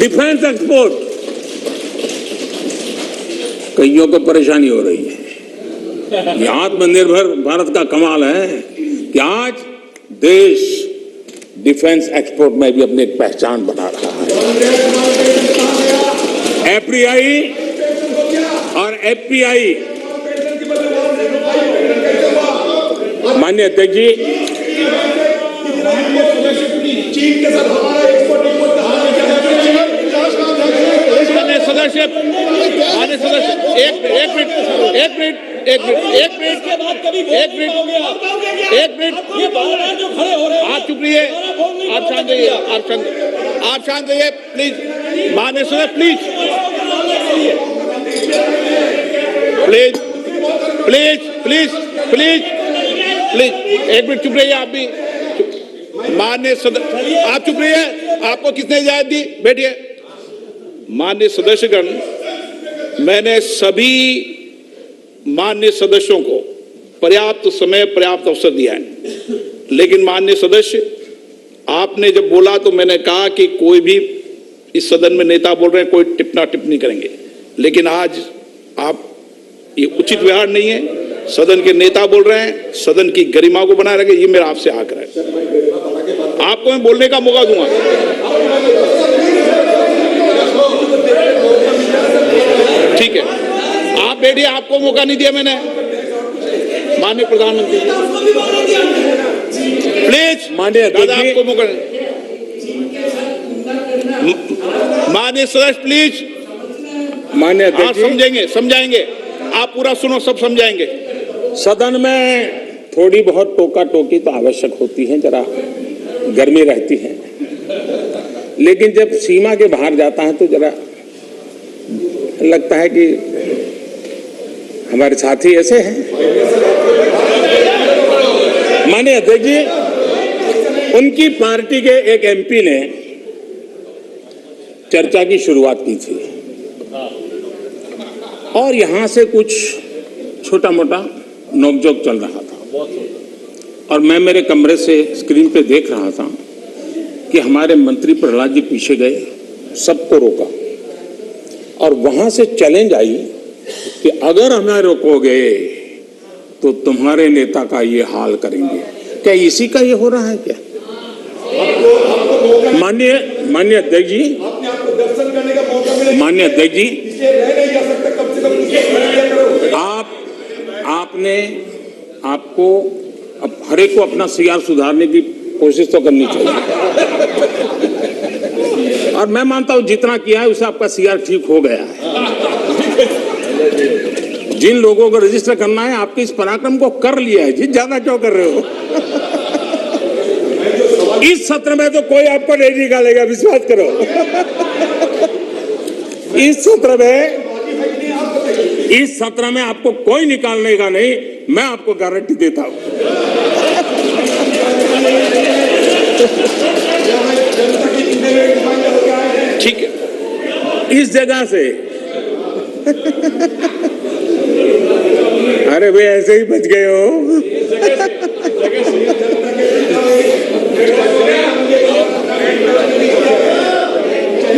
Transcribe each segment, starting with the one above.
Defence export, कईयों को परेशानी हो रही है। ये आत्मनिर्भर भारत का कमाल है कि आज देश डिफेंस एक्सपोर्ट में भी अपनी एक पहचान बना रहा है। एफडीआई और एफपीआई, माननीय अध्यक्ष जी, चीन के साथ हमारा एक्सपोर्ट सदस्य एक मिनट आप चुप रहिए, आप शांत रहिए, आप शांत रहिए प्लीज, माननीय सदस्य please please please please please please एक मिनट चुप रहिए। आप भी माननीय सदस्य, आप चुप रहिए, आपको किसने इजाजत दी? बैठिए। माननीय सदस्यगण, मैंने सभी माननीय सदस्यों को पर्याप्त समय पर्याप्त अवसर दिया है, लेकिन माननीय सदस्य आपने जब बोला तो मैंने कहा कि कोई भी इस सदन में नेता बोल रहे हैं, कोई टिप्पणी टिप्पणी करेंगे, लेकिन आज आप ये उचित व्यवहार नहीं है। सदन के नेता बोल रहे हैं, सदन की गरिमा को बनाए रखें, ये मेरा आपसे आग्रह है। आपको मैं बोलने का मौका दूंगा। ठीक है, आप बैठिए, आपको मौका नहीं दिया मैंने। माननीय प्रधानमंत्री प्लीज, माननीय दादा आपको मौका नहीं। माननीय सदस्य प्लीज, माननीय आप अध्यक्ष, समझेंगे, समझाएंगे, आप पूरा सुनो, सब समझाएंगे। सदन में थोड़ी बहुत टोका टोकी तो आवश्यक होती है, जरा गर्मी रहती है, लेकिन जब सीमा के बाहर जाता है तो जरा लगता है कि हमारे साथी ऐसे हैं। माननीय अध्यक्ष जी, उनकी पार्टी के एक एमपी ने चर्चा की शुरुआत की थी और यहां से कुछ छोटा मोटा नोकझोंक चल रहा था और मैं मेरे कमरे से स्क्रीन पे देख रहा था कि हमारे मंत्री प्रहलाद जी पीछे गए, सबको रोका और वहां से चैलेंज आई कि अगर हमें रोकोगे तो तुम्हारे नेता का ये हाल करेंगे। क्या इसी का ये हो रहा है क्या? माननीय अध्यक्ष जी, माननीय अध्यक्ष जी, आपको अब हर एक को अपना सीआर सुधारने की कोशिश तो करनी चाहिए और मैं मानता हूं जितना किया है उससे आपका सीआर ठीक हो गया है। जिन लोगों को रजिस्टर करना है आपके इस पराक्रम को कर लिया है जी, ज्यादा क्यों कर रहे हो? इस सत्र में तो कोई आपको नहीं निकालेगा, विश्वास करो। इस सत्र में आपको कोई निकालने का नहीं, मैं आपको गारंटी देता हूं। ठीक है, इस जगह से अरे वे ऐसे ही बच गए हो।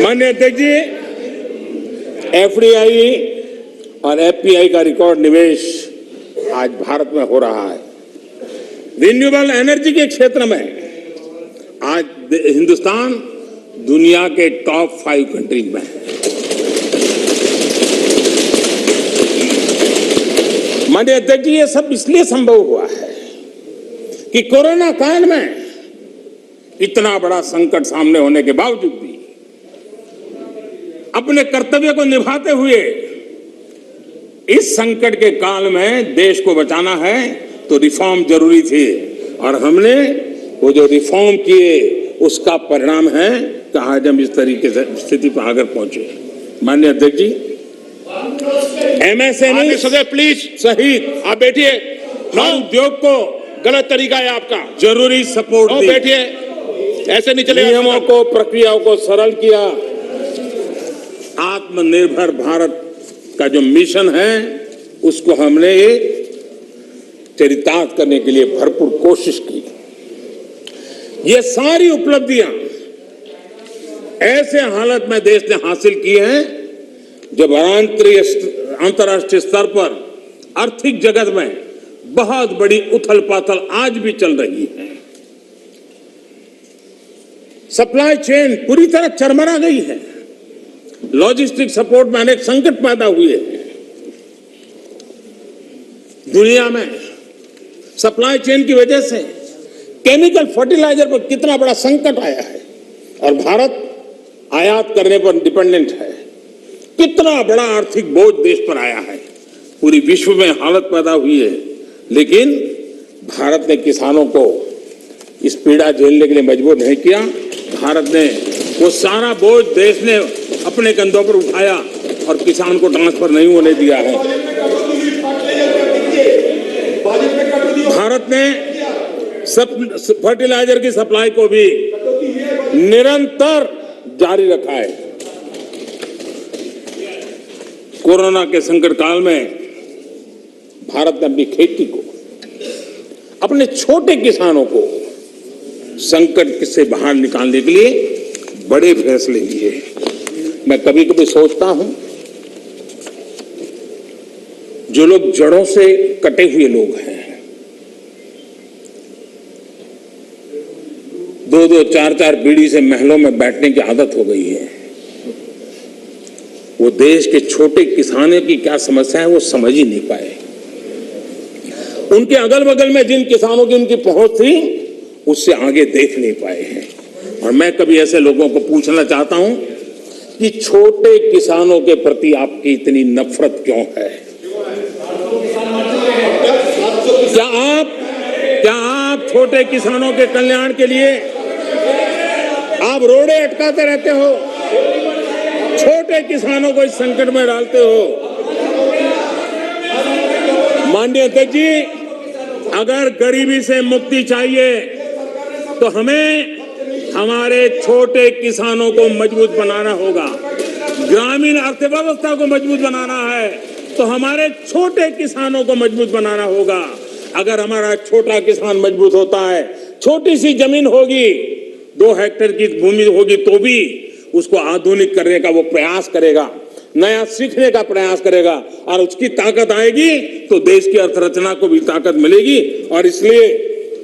माननीय अध्यक्ष जी, एफडीआई और एफपीआई का रिकॉर्ड निवेश आज भारत में हो रहा है। रिन्यूएबल एनर्जी के क्षेत्र में आज हिंदुस्तान दुनिया के टॉप 5 कंट्रीज में है। माननीय अध्यक्ष जी, ये सब इसलिए संभव हुआ है कि कोरोना काल में इतना बड़ा संकट सामने होने के बावजूद भी अपने कर्तव्य को निभाते हुए इस संकट के काल में देश को बचाना है तो रिफॉर्म जरूरी थी और हमने वो जो रिफॉर्म किए उसका परिणाम है कि आज हम इस तरीके से स्थिति पर आकर पहुंचे। माननीय अध्यक्ष जी, एमएसएमई सदस्य प्लीज सहित आप बैठिए। उद्योग को गलत तरीका है आपका, जरूरी सपोर्ट दी, बैठिए, ऐसे नहीं चलेगा। नियमों को, प्रक्रियाओं को सरल किया। आत्मनिर्भर भारत का जो मिशन है उसको हमने चरितार्थ करने के लिए भरपूर कोशिश की। ये सारी उपलब्धियां ऐसे हालत में देश ने हासिल की है जब अंतर्राष्ट्रीय स्तर पर आर्थिक जगत में बहुत बड़ी उथल पाथल आज भी चल रही है। सप्लाई चेन पूरी तरह चरमरा गई है। लॉजिस्टिक सपोर्ट में अनेक संकट पैदा हुए हैं। दुनिया में सप्लाई चेन की वजह से केमिकल फर्टिलाइजर पर कितना बड़ा संकट आया है और भारत आयात करने पर डिपेंडेंट है। कितना बड़ा आर्थिक बोझ देश पर आया है। पूरी विश्व में हालत पैदा हुई है, लेकिन भारत ने किसानों को इस पीड़ा झेलने के लिए मजबूर नहीं किया। भारत ने वो सारा बोझ देश ने अपने कंधों पर उठाया और किसान को ट्रांसफर नहीं होने दिया है। भारत ने फर्टिलाइजर की सप्लाई को भी निरंतर जारी रखा है। कोरोना के संकट काल में भारत ने अपनी खेती को, अपने छोटे किसानों को संकट से बाहर निकालने के लिए बड़े फैसले लिए। मैं कभी कभी सोचता हूं, जो लोग जड़ों से कटे हुए लोग हैं, 2-2, 4-4 पीढ़ी से महलों में बैठने की आदत हो गई है, वो देश के छोटे किसानों की क्या समस्या है वो समझ ही नहीं पाए। उनके अगल बगल में जिन किसानों की उनकी पहुंच थी, उससे आगे देख नहीं पाए हैं। और मैं कभी ऐसे लोगों को पूछना चाहता हूं कि छोटे किसानों के प्रति आपकी इतनी नफरत क्यों है? क्या आप छोटे किसानों के कल्याण के लिए आप रोड़े अटकाते रहते हो? छोटे किसानों को इस संकट में डालते हो। माननीय अध्यक्ष जी, अगर गरीबी से मुक्ति चाहिए तो हमें हमारे छोटे किसानों को मजबूत बनाना होगा। ग्रामीण अर्थव्यवस्था को मजबूत बनाना है तो हमारे छोटे किसानों को मजबूत बनाना होगा। अगर हमारा छोटा किसान मजबूत होता है, छोटी सी जमीन होगी, 2 हेक्टेयर की भूमि होगी, तो भी उसको आधुनिक करने का वो प्रयास करेगा, नया सीखने का प्रयास करेगा और उसकी ताकत आएगी तो देश की अर्थरचना को भी ताकत मिलेगी। और इसलिए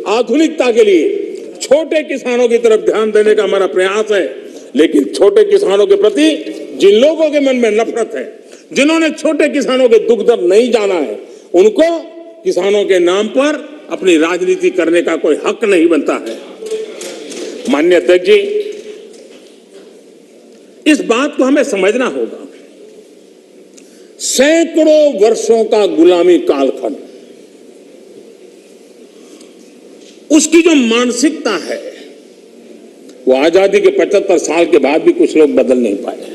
आधुनिकता के लिए छोटे किसानों की तरफ ध्यान देने का हमारा प्रयास है। लेकिन छोटे किसानों के प्रति जिन लोगों के मन में नफरत है, जिन्होंने छोटे किसानों के दुख दर्द नहीं जाना है, उनको किसानों के नाम पर अपनी राजनीति करने का कोई हक नहीं बनता है। माननीय अध्यक्ष जी, इस बात को हमें समझना होगा। सैकड़ों वर्षों का गुलामी कालखंड, उसकी जो मानसिकता है वो आजादी के 75 साल के बाद भी कुछ लोग बदल नहीं पाए।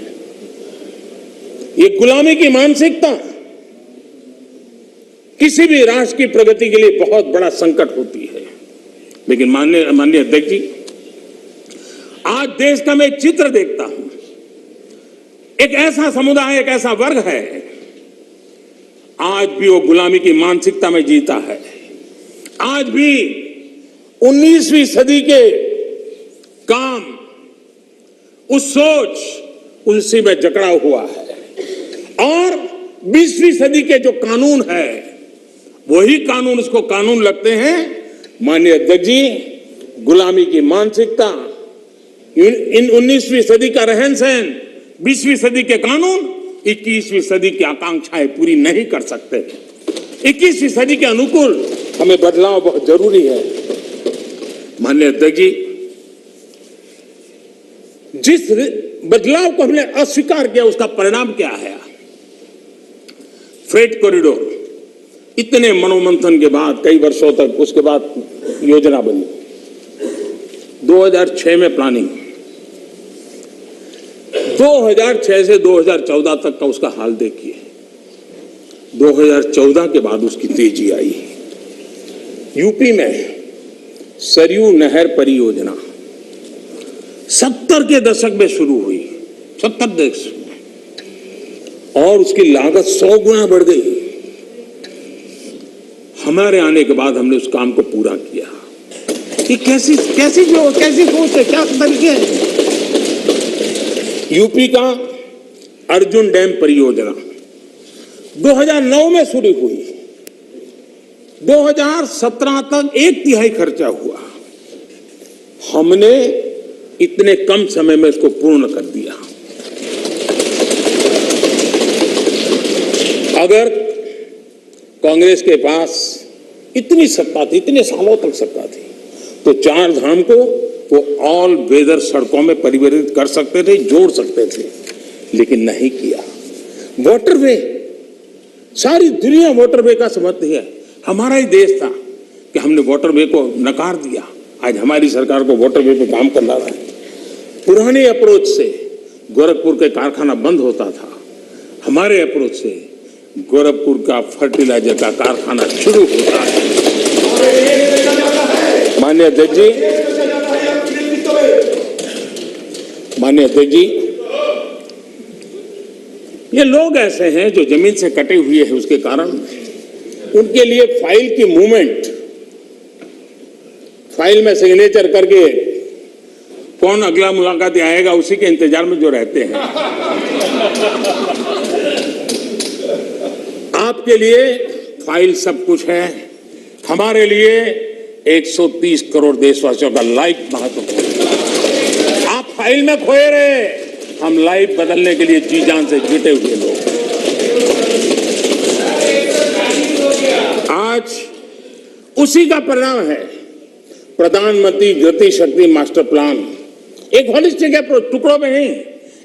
ये गुलामी की मानसिकता किसी भी राष्ट्र की प्रगति के लिए बहुत बड़ा संकट होती है। लेकिन माननीय अध्यक्ष जी, आज देश का मैं एक चित्र देखता हूं। एक ऐसा समुदाय, एक ऐसा वर्ग है, आज भी वो गुलामी की मानसिकता में जीता है। आज भी 19वीं सदी के काम, उस सोच, उसी में जकड़ा हुआ है। और 20वीं सदी के जो कानून है, वही कानून उसको कानून लगते हैं। माननीय अध्यक्ष जी, गुलामी की मानसिकता, इन 19वीं सदी का रहन सहन, 20वीं सदी के कानून 21वीं सदी की आकांक्षाएं पूरी नहीं कर सकते। 21वीं सदी के अनुकूल हमें बदलाव बहुत जरूरी है। माननीय अध्यक्ष जी, जिस बदलाव को हमने अस्वीकार किया उसका परिणाम क्या है? फ्रेट कॉरिडोर, इतने मनोमंथन के बाद, कई वर्षों तक उसके बाद योजना बनी। 2006 में प्लानिंग, 2006 से 2014 तक का उसका हाल देखिए। 2014 के बाद उसकी तेजी आई। यूपी में सरयू नहर परियोजना 70 के दशक में शुरू हुई, 70 दशक में, और उसकी लागत 100 गुना बढ़ गई। हमारे आने के बाद हमने उस काम को पूरा किया। ये कैसी सोच है, क्या तरीके हैं? यूपी का अर्जुन डैम परियोजना 2009 में शुरू हुई, 2017 तक 1/3 खर्चा हुआ। हमने इतने कम समय में इसको पूर्ण कर दिया। अगर कांग्रेस के पास इतनी सत्ता थी, इतने सालों तक सत्ता थी, तो 4 धाम को वो ऑल वेदर सड़कों में परिवर्तित कर सकते थे, जोड़ सकते थे, लेकिन नहीं किया। वाटरवे, सारी दुनिया वाटरवे का समर्थन है। हमारा ही देश था कि हमने वाटरवे को नकार दिया। आज हमारी सरकार को वाटरवे पे काम करना है। पुराने अप्रोच से गोरखपुर के कारखाना बंद होता था, हमारे अप्रोच से गोरखपुर का फर्टिलाइजर का कारखाना शुरू होता है। माननीय अध्यक्ष जी, ये लोग ऐसे हैं जो जमीन से कटे हुए हैं, उसके कारण उनके लिए फाइल की मूवमेंट, फाइल में सिग्नेचर करके कौन अगला मुलाकात आएगा उसी के इंतजार में जो रहते हैं। आपके लिए फाइल सब कुछ है, हमारे लिए 130 करोड़ देशवासियों का लाइफ महत्वपूर्ण। आप फाइल में खोए रहे, हम लाइफ बदलने के लिए जी जान से जुटे हुए लोग। आज उसी का परिणाम है प्रधानमंत्री गति शक्ति मास्टर प्लान। एक होलिस्टिक अप्रोच, टुकड़ों में नहीं।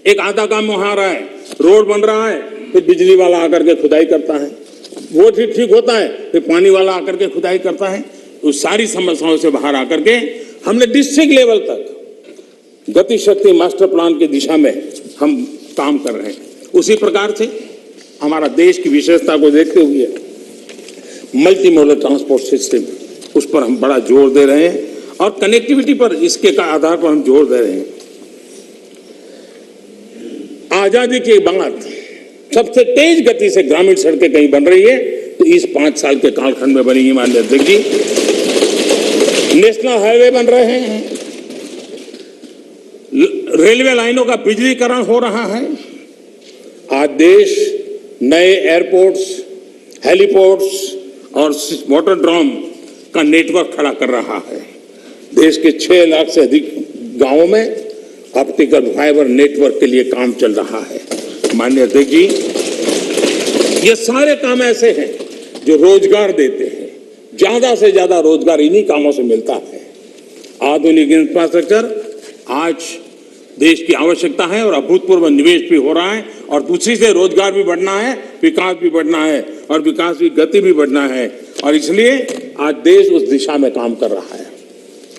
एक आधा काम वहां रहा है, रोड बन रहा है, फिर बिजली वाला आकर के खुदाई करता है, वो ठीक होता है, फिर पानी वाला आकर के खुदाई करता है। उस सारी समस्याओं से बाहर आकर के हमने डिस्ट्रिक्ट लेवल तक गति शक्ति मास्टर प्लान की दिशा में हम काम कर रहे हैं। उसी प्रकार से हमारा देश की विशेषता को देखते हुए मल्टी मॉडल ट्रांसपोर्ट सिस्टम, उस पर हम बड़ा जोर दे रहे हैं और कनेक्टिविटी पर इसके का आधार पर हम जोर दे रहे हैं। आजादी के बाद सबसे तेज गति से ग्रामीण सड़कें कहीं बन रही है तो इस 5 साल के कालखंड में बनी है। माननीय अध्यक्ष जी, नेशनल हाईवे बन रहे हैं, रेलवे लाइनों का बिजलीकरण हो रहा है। आज देश नए एयरपोर्ट्स, हेलीपोर्ट्स और वाटरड्रोम का नेटवर्क खड़ा कर रहा है। देश के 6 लाख से अधिक गांवों में ऑप्टिकल फाइबर नेटवर्क के लिए काम चल रहा है। माननीय अध्यक्ष जी, ये सारे काम ऐसे हैं जो रोजगार देते हैं। ज्यादा से ज्यादा रोजगार इन्हीं कामों से मिलता है। आधुनिक इंफ्रास्ट्रक्चर आज देश की आवश्यकता है और अभूतपूर्व निवेश भी हो रहा है और दूसरी से रोजगार भी बढ़ना है, विकास भी बढ़ना है और विकास की गति भी बढ़ना है और इसलिए आज देश उस दिशा में काम कर रहा है।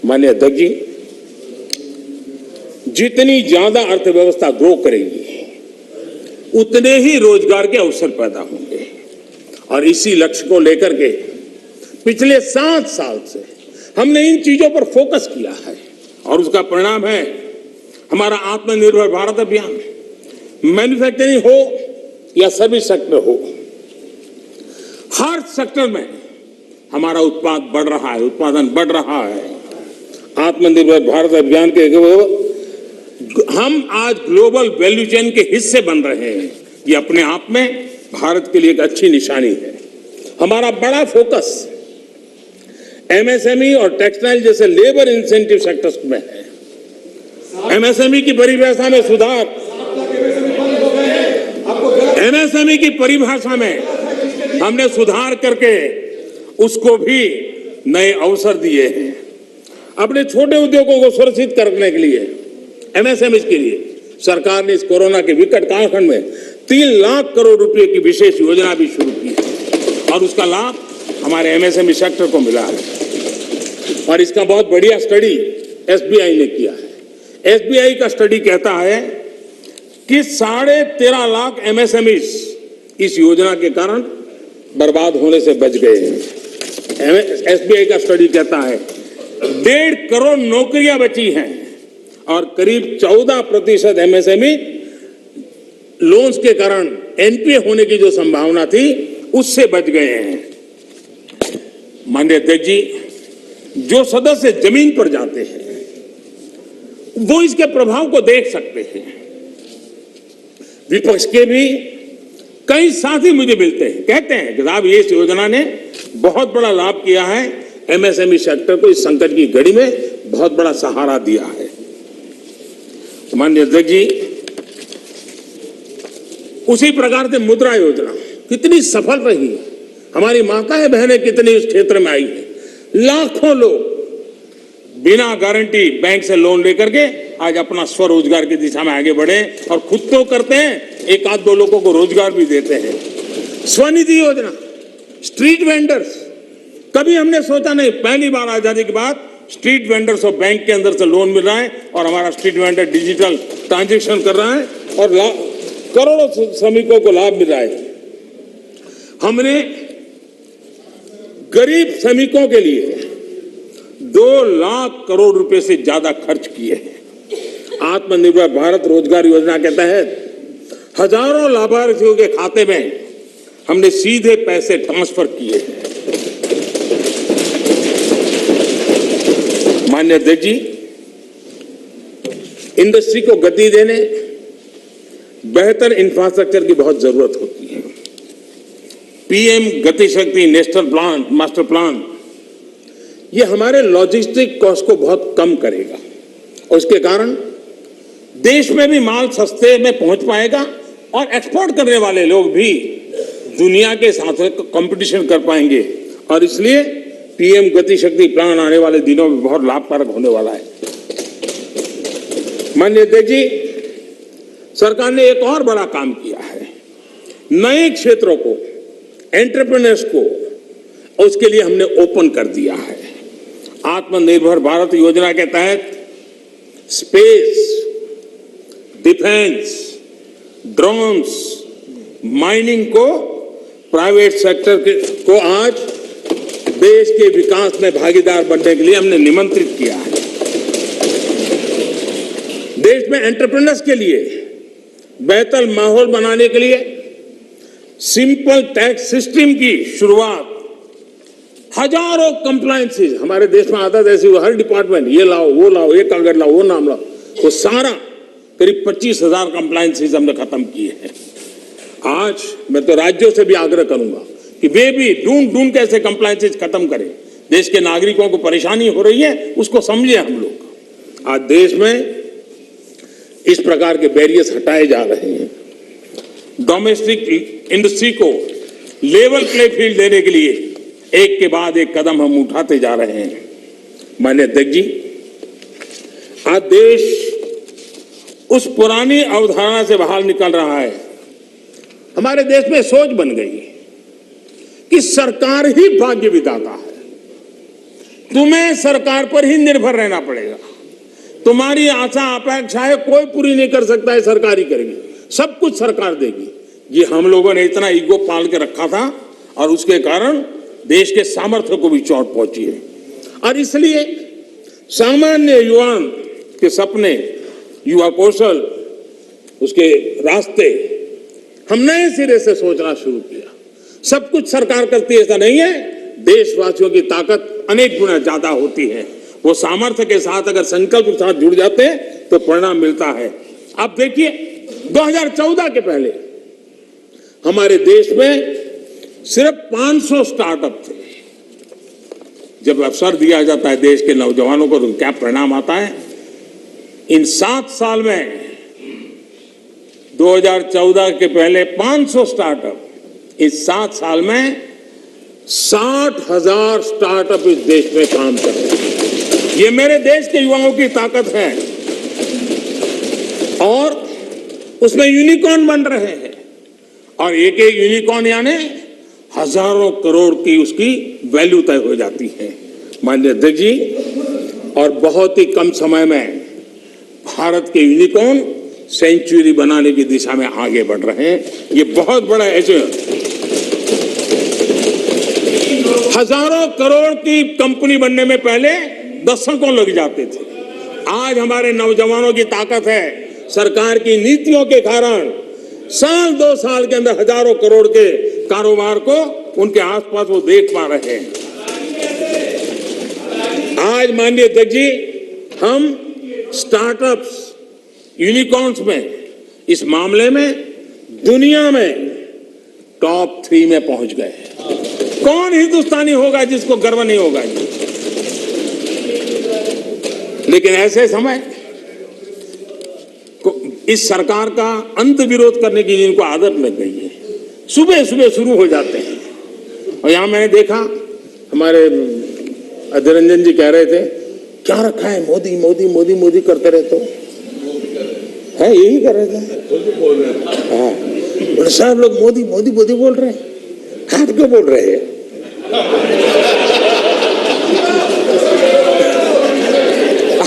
माननीय अध्यक्ष जी, जितनी ज्यादा अर्थव्यवस्था ग्रो करेगी उतने ही रोजगार के अवसर पैदा होंगे और इसी लक्ष्य को लेकर के पिछले 7 साल से हमने इन चीजों पर फोकस किया है और उसका परिणाम है हमारा आत्मनिर्भर भारत अभियान। मैन्युफैक्चरिंग हो या सर्विस सेक्टर हो, हर सेक्टर में हमारा उत्पाद बढ़ रहा है, उत्पादन बढ़ रहा है। आत्मनिर्भर भारत अभियान के हम आज ग्लोबल वैल्यू चेन के हिस्से बन रहे हैं। ये अपने आप में भारत के लिए एक अच्छी निशानी है। हमारा बड़ा फोकस एमएसएमई और टेक्सटाइल जैसे लेबर इंसेंटिव सेक्टर्स में है। एमएसएमई की परिभाषा में सुधार, एमएसएमई की परिभाषा में हमने सुधार करके उसको भी नए अवसर दिए हैं। अपने छोटे उद्योगों को सुरक्षित करने के लिए, एमएसएमई के लिए सरकार ने इस कोरोना के विकट कालखंड में 3 लाख करोड़ रुपए की विशेष योजना भी शुरू की है और उसका लाभ हमारे एमएसएमई सेक्टर को मिला है। और इसका बहुत बढ़िया स्टडी एसबीआई ने किया है। एसबीआई का स्टडी कहता है कि 13.5 लाख एमएसएमई इस योजना के कारण बर्बाद होने से बच गए हैं। एसबीआई का स्टडी कहता है 1.5 करोड़ नौकरियां बची हैं और करीब 14% एमएसएमई लोन्स के कारण एनपीए होने की जो संभावना थी उससे बच गए हैं। माननीय अध्यक्ष जी, जो सदस्य जमीन पर जाते हैं वो इसके प्रभाव को देख सकते हैं। विपक्ष के भी कई साथी मुझे मिलते हैं, कहते हैं कि साहब ये इस योजना ने बहुत बड़ा लाभ किया है, एमएसएमई सेक्टर को इस संकट की घड़ी में बहुत बड़ा सहारा दिया है। माननीय अध्यक्ष जी, उसी प्रकार से मुद्रा योजना कितनी सफल रही है, हमारी माताएं बहनें कितनी उस क्षेत्र में आई है। लाखों लोग बिना गारंटी बैंक से लोन लेकर के आज अपना स्वरोजगार की दिशा में आगे बढ़े और खुद तो करते हैं, एक आध दो लोगों को रोजगार भी देते हैं। स्वनिधि योजना, स्ट्रीट वेंडर्स, कभी हमने सोचा नहीं, पहली बार आजादी के बाद स्ट्रीट वेंडर्स और बैंक के अंदर से लोन मिल रहा है और हमारा स्ट्रीट वेंडर डिजिटल ट्रांजैक्शन कर रहा है और करोड़ों श्रमिकों को लाभ मिल रहा है। हमने गरीब श्रमिकों के लिए 2 लाख करोड़ रुपए से ज्यादा खर्च किए हैं। आत्मनिर्भर भारत रोजगार योजना के तहत हजारों लाभार्थियों के खाते में हमने सीधे पैसे ट्रांसफर किए हैं। माननीय अध्यक्ष जी, इंडस्ट्री को गति देने बेहतर इंफ्रास्ट्रक्चर की बहुत जरूरत होती है। पीएम गति शक्ति नेशनल प्लान, मास्टर प्लान, ये हमारे लॉजिस्टिक कॉस्ट को बहुत कम करेगा और उसके कारण देश में भी माल सस्ते में पहुंच पाएगा और एक्सपोर्ट करने वाले लोग भी दुनिया के साथ कंपटीशन कर पाएंगे और इसलिए पीएम गति शक्ति प्लान आने वाले दिनों में बहुत लाभकारक होने वाला है। माननीय अध्यक्ष जी, सरकार ने एक और बड़ा काम किया है, नए क्षेत्रों को, एंटरप्रेन्योर्स को, उसके लिए हमने ओपन कर दिया है। आत्मनिर्भर भारत योजना के तहत स्पेस, डिफेंस, ड्रोन्स, माइनिंग को, प्राइवेट सेक्टर को आज देश के विकास में भागीदार बनने के लिए हमने निमंत्रित किया है। देश में एंटरप्रेन्योर्स के लिए बेहतर माहौल बनाने के लिए सिंपल टैक्स सिस्टम की शुरुआत, हजारों कंप्लायंसेस हमारे देश में आदत ऐसी हुई, हर डिपार्टमेंट ये लाओ, वो लाओ, ये कागज लाओ, वो नाम लाओ, वो सारा करीब 25,000 कंप्लायंसेस हमने खत्म किए हैं। आज मैं तो राज्यों से भी आग्रह करूंगा कि वे भी ढूंढ कैसे कंप्लायंसेस खत्म करें। देश के नागरिकों को परेशानी हो रही है, उसको समझे हम लोग। आज देश में इस प्रकार के बैरियर्स हटाए जा रहे हैं। डोमेस्टिक इंडस्ट्री को लेवल प्ले फील्ड देने के लिए एक के बाद एक कदम हम उठाते जा रहे हैं। माननीय अध्यक्ष जी, आज देश उस पुरानी अवधारणा से बाहर निकल रहा है। हमारे देश में सोच बन गई है कि सरकार ही भाग्य विधाता है, तुम्हें सरकार पर ही निर्भर रहना पड़ेगा, तुम्हारी आशा अपेक्षाएं कोई पूरी नहीं कर सकता है, सरकार ही करेगी, सब कुछ सरकार देगी। ये हम लोगों ने इतना ईगो पाल के रखा था और उसके कारण देश के सामर्थ्य को भी चोट पहुंची है। और इसलिए सामान्य युवा के सपने, युवा कौशल, उसके रास्ते हम नए सिरे से सोचना शुरू किया। सब कुछ सरकार करती है ऐसा नहीं है, देशवासियों की ताकत अनेक गुना ज्यादा होती है। वो सामर्थ्य के साथ अगर संकल्प के साथ जुड़ जाते हैं तो परिणाम मिलता है। आप देखिए 2014 के पहले हमारे देश में सिर्फ 500 स्टार्टअप थे। जब अवसर दिया जाता है देश के नौजवानों को तो क्या परिणाम आता है। इन 7 साल में 2014 के पहले 500 स्टार्टअप, इस 7 साल में 60,000 स्टार्टअप इस देश में काम कर रहे हैं। ये मेरे देश के युवाओं की ताकत है और उसमें यूनिकॉर्न बन रहे हैं और एक एक यूनिकॉर्न यानी हजारों करोड़ की उसकी वैल्यू तय हो जाती है। माननीय अध्यक्ष जी, और बहुत ही कम समय में भारत के यूनिकॉर्न सेंचुरी बनाने की दिशा में आगे बढ़ रहे हैं। ये बहुत बड़ा अचीवमेंट। हजारों करोड़ की कंपनी बनने में पहले दशकों लग जाते थे। आज हमारे नौजवानों की ताकत है, सरकार की नीतियों के कारण साल 2 साल के अंदर हजारों करोड़ के कारोबार को उनके आसपास वो देख पा रहे हैं। आज माननीय अध्यक्ष जी, हम स्टार्टअप्स, यूनिकॉर्न्स में इस मामले में दुनिया में टॉप 3 में पहुंच गए। कौन हिंदुस्तानी होगा जिसको गर्व नहीं होगा? लेकिन ऐसे समय इस सरकार का अंत विरोध करने की जिनको आदत लग गई है, सुबह सुबह शुरू हो जाते हैं। और यहां मैंने देखा, हमारे अधीर रंजन जी कह रहे थे, क्या रखा है, मोदी मोदी मोदी मोदी करते रहते हो, है यही कर रहे थे। हाँ, सब लोग मोदी मोदी मोदी बोल रहे हैं, हाथ क्यों बोल रहे हैं?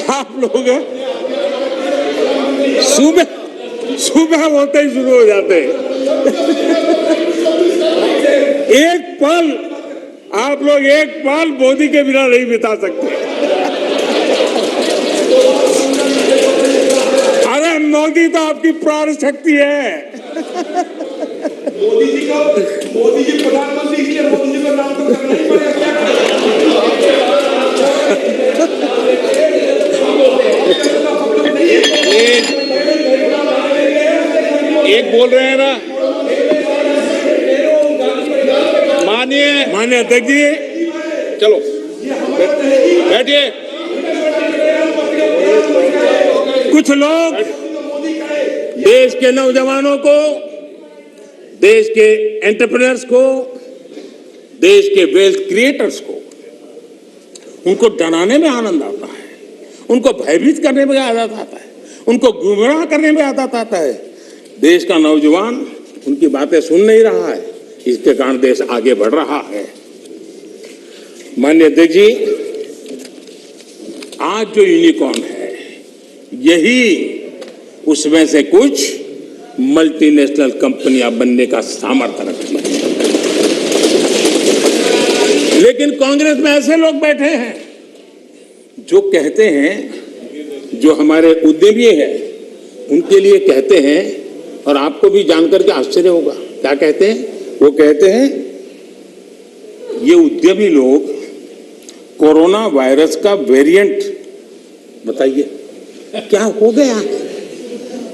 आप लोग सुबह होते ही शुरू हो जाते हैं। एक पल आप लोग मोदी के बिना नहीं बिता सकते। अरे मोदी तो आपकी प्राण शक्ति है। मोदी जी प्रधानमंत्री, इसलिए मोदी जी का नाम तो करना ही पड़ेगा। एक बोल रहे हैं ना, माननीय अध्यक्ष जी, चलो बैठिए। कुछ लोग देश के नौजवानों को, देश के एंटरप्रेन्योर्स को, देश के वेल्थ क्रिएटर्स को, उनको डराने में आनंद आता है, उनको भयभीत करने में आनंद आता है, उनको गुमराह करने में आनंद आता है। देश का नौजवान उनकी बातें सुन नहीं रहा है, इसके कारण देश आगे बढ़ रहा है। माननीय अध्यक्ष जी, आज जो यूनिकॉर्न है, यही उसमें से कुछ मल्टीनेशनल कंपनियां बनने का सामर्थ्य रखती है। लेकिन कांग्रेस में ऐसे लोग बैठे हैं जो कहते हैं, जो हमारे उद्यमी हैं उनके लिए कहते हैं, और आपको भी जानकर के आश्चर्य होगा, क्या कहते हैं? वो कहते हैं ये उद्यमी लोग कोरोना वायरस का वेरिएंट, बताइए क्या हो गया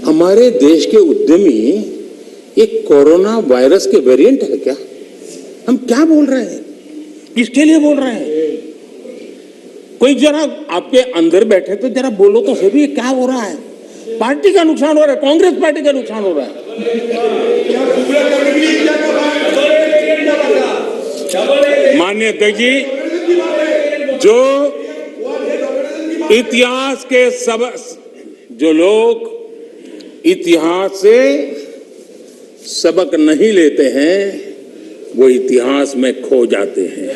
हमारे देश के उद्यमी, ये कोरोना वायरस के वेरिएंट है क्या? हम क्या बोल रहे हैं, किसके लिए बोल रहे हैं? कोई जरा आपके अंदर बैठे तो जरा बोलो तो सही, क्या हो रहा है? पार्टी का नुकसान हो रहा है, कांग्रेस पार्टी का नुकसान हो रहा है। माननीय अध्यक्ष जी, जो इतिहास के जो लोग इतिहास से सबक नहीं लेते हैं, वो इतिहास में खो जाते हैं।